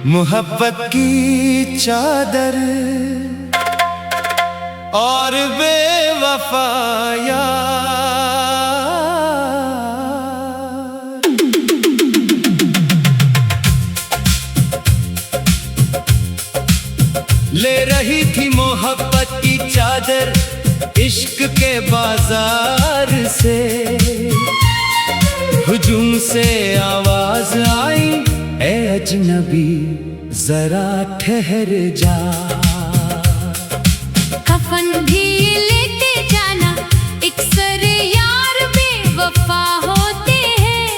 मोहब्बत की चादर और बेवफा यार। ले रही थी मोहब्बत की चादर इश्क के बाजार से, हुजूम से आवाज आई, ए अजनबी जरा ठहर जा। कफन भी लेते जाना, इक्सर यार बेवफा होते हैं।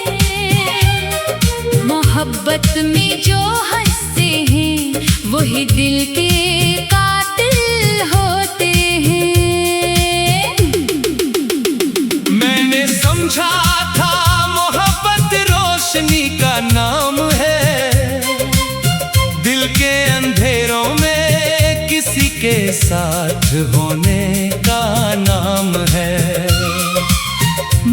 मोहब्बत में जो हंसते हैं वही दिल के कातिल होते हैं। मैंने समझा था मोहब्बत रोशनी का नाम है, दिल के अंधेरों में किसी के साथ होने का नाम है।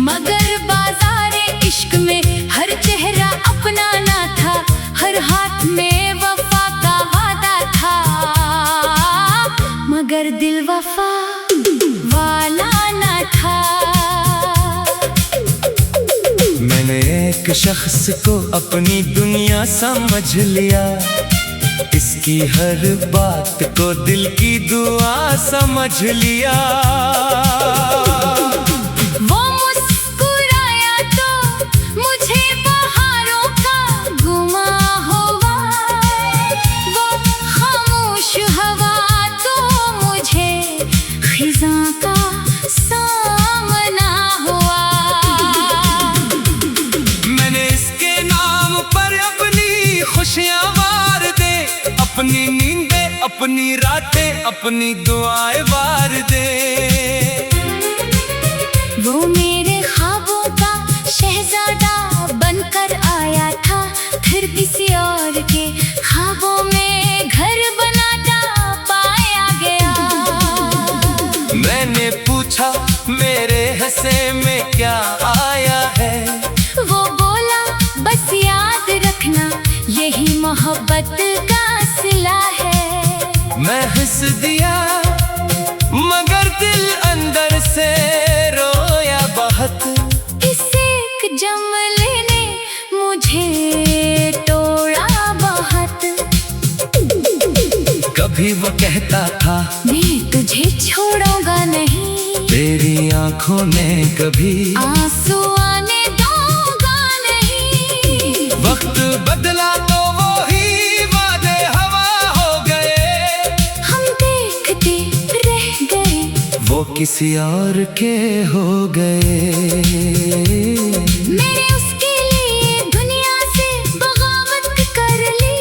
मगर बाज़ारे इश्क में हर चेहरा अपना ना था, हर हाथ में वफा का वादा था, मगर दिल वफा वाला ना था। मैंने एक शख्स को अपनी दुनिया समझ लिया, इसकी हर बात को दिल की दुआ समझ लिया। वो मुस्कुराया तो मुझे बहारों का गुमा हुआ, वो खामोश हवा तो मुझे खिज़ां का सामना हुआ। मैंने इसके नाम पर अपनी खुशियां वार दे, अपनी नींदें, अपनी रातें, अपनी दुआएं वार दे। वो मेरे ख्वाबों का शहजादा बनकर आया था, फिर किसी और के ख्वाबों में घर बनाता पाया गया। मैंने पूछा मेरे हंसे में क्या आया है, वो बोला बस याद रखना यही मोहब्बत का सिला है। मैं हंस दिया मगर दिल अंदर से रोया बहुत। इस एक जमले ने मुझे तोड़ा बहुत। कभी वो कहता था मैं तुझे छोड़ूंगा नहीं, तेरी आंखों ने कभी आंसू आने दूंगा नहीं। वक्त बदला तो वो ही वादे हवा हो गए, हम देखते रह गए, वो किसी और के हो गए। मैंने उसके लिए दुनिया से बगावत कर ली,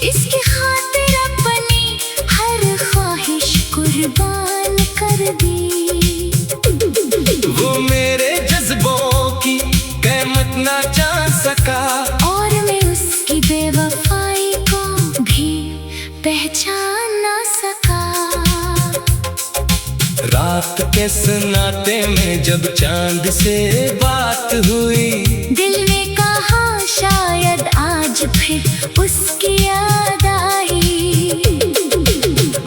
इसकी खातिर अपनी हर ख्वाहिश कुर्बान कर दी। वो मेरे जज्बों की कीमत ना जान सका, और मैं उसकी बेवफाई को भी पहचान ना सका। रात के सन्नाटे में जब चांद से बात हुई, दिल ने कहा शायद आज फिर उसकी याद आई।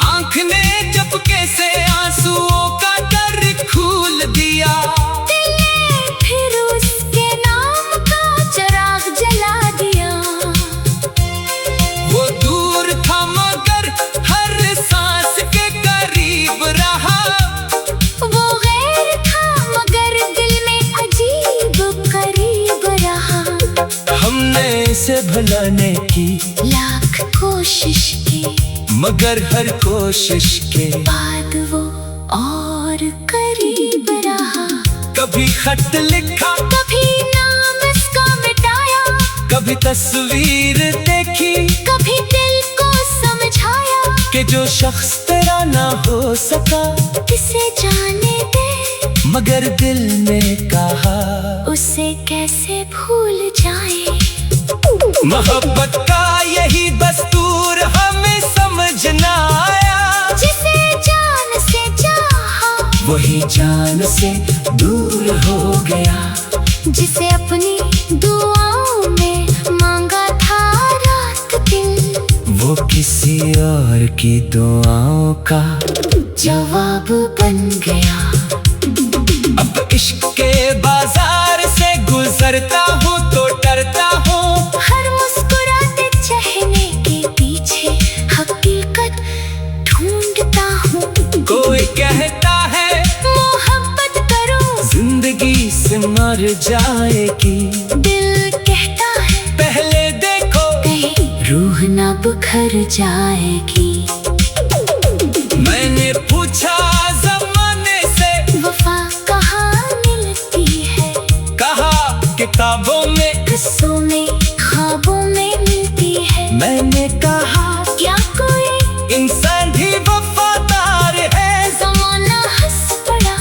आंख ने झपके से आंसुओं का डर खोल दिया, दिल ने फिर उसके नाम का चिराग जला दिया। वो दूर था मगर हर सांस के करीब रहा, वो गैर था मगर दिल में अजीब करीब रहा। हमने इसे भुलाने की लाख कोशिश की, मगर हर कोशिश के बाद वो और करीब रहा। कभी खत लिखा, कभी नाम इसका मिटाया, कभी तस्वीर देखी, कभी दिल को समझाया कि जो शख्स तेरा ना हो सका, किसे जाने दे, मगर दिल ने कहा उसे कैसे भूल जाए। मोहब्बत का यही दस्तूर हमें समझ ना आया, जिसे जान से चाहा वही जान से दूर हो गया। जिसे अपनी दुआओं में मांगा था रात दिन। वो किसी और की दुआओं का जवाब बन गया। अब इश्क के बाजार से गुजरता हूँ तो डरता हूँ, हर मुस्कुराते चेहरे के पीछे हकीकत ढूंढता हूँ। कोई कहता है मोहब्बत करो जिंदगी से मर जाएगी, दिल कहता है पहले देखो कहीं रूह ना बिखर जाएगी। मैंने पूछा ज़माने से वफा कहाँ मिलती है, कहा किताबों में, किस्सों में, ख्वाबों में मिलती है। मैंने कहा क्या कोई इंसान भी वफादार है। ज़माना हंस पड़ा,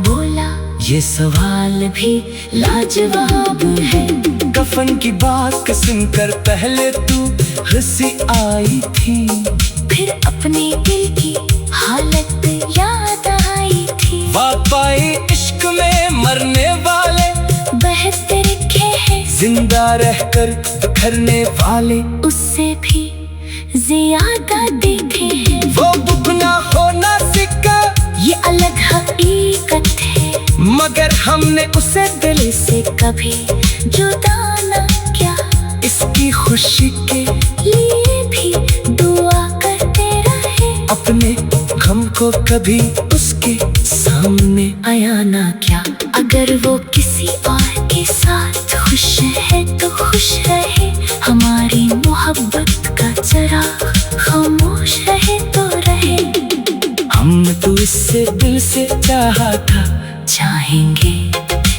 बोला ये सवाल भी लाजवाब है। कफन की बात सुनकर पहले तू हंसी आई थी, फिर अपने दिल की हालत याद आई थी। वाकई इश्क में मरने वाले बहते रखे हैं, जिंदा रहकर बिखरने वाले उससे भी ज्यादा देखे हैं। वो बुकना होना सिक्का ये अलग हकीकत है, मगर हमने उसे दिल से कभी जुदा न किया। इसकी खुशी के लिए भी दुआ करते रहे, अपने गम को कभी उसके सामने आया ना क्या। अगर वो किसी और के साथ खुश है तो खुश रहे, हमारी मोहब्बत का चराग खामोश रहे तो रहे। हमने तो इससे दिल से चाहा था, चाहेंगे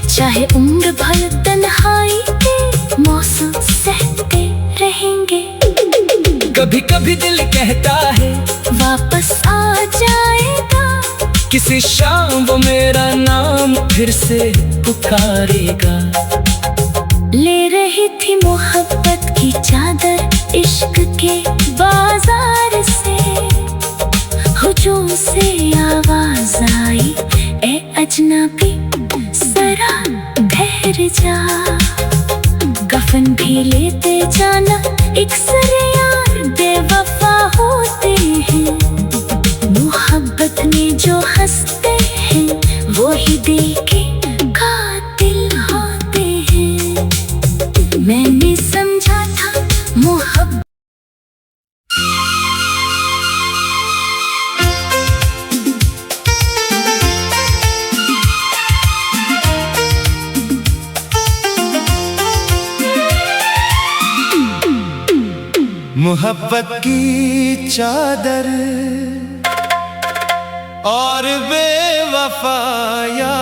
चाहे उम्र भर तन्हाई के मौसम सहते रहेंगे। कभी कभी दिल कहता है वापस आ जाएगा, किसी शाम वो मेरा नाम फिर से पुकारेगा। ले रही थी मोहब्बत की चादर इश्क के बाजार से, हुजूम से आवाज आई ए अजनबी जरा ठहर जा। कफन भी लेते जाना, इक्सर यार बेवफा होते हैं। मोहब्बत में जो हंसते हैं वो ही दिल के कातिल होते हैं। मैंने समझा था मोहब्बत मोहब्बत की चादर और बेवफाया,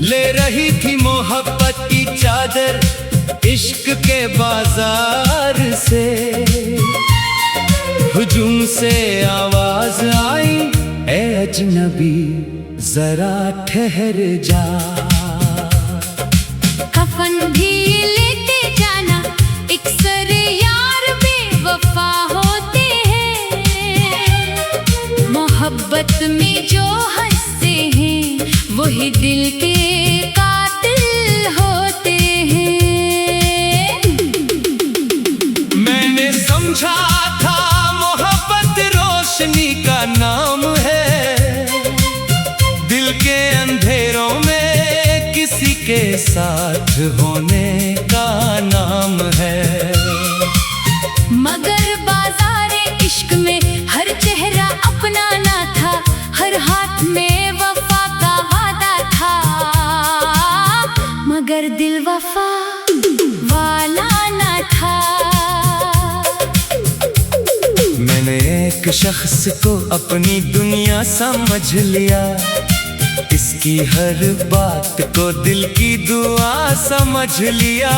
ले रही थी मोहब्बत की चादर इश्क के बाजार से, हुजूम से आवाज आई ए अजनबी जरा ठहर जा। कफन भी लेते जाना, इक्सर यार बेवफा होते हैं। मोहब्बत में जो हंसते हैं वही दिल के कातिल होते हैं। मैंने समझा था मोहब्बत रोशनी का नाम है, दिल के अंधेरों में किसी के साथ होने का नाम है। मगर बाजारे इश्क में हर चेहरा अपना ना था, हर हाथ में वफा का वादा था। मगर दिल वफा वाला ना था। मैंने एक शख्स को अपनी दुनिया समझ लिया, इसकी हर बात को दिल की दुआ समझ लिया।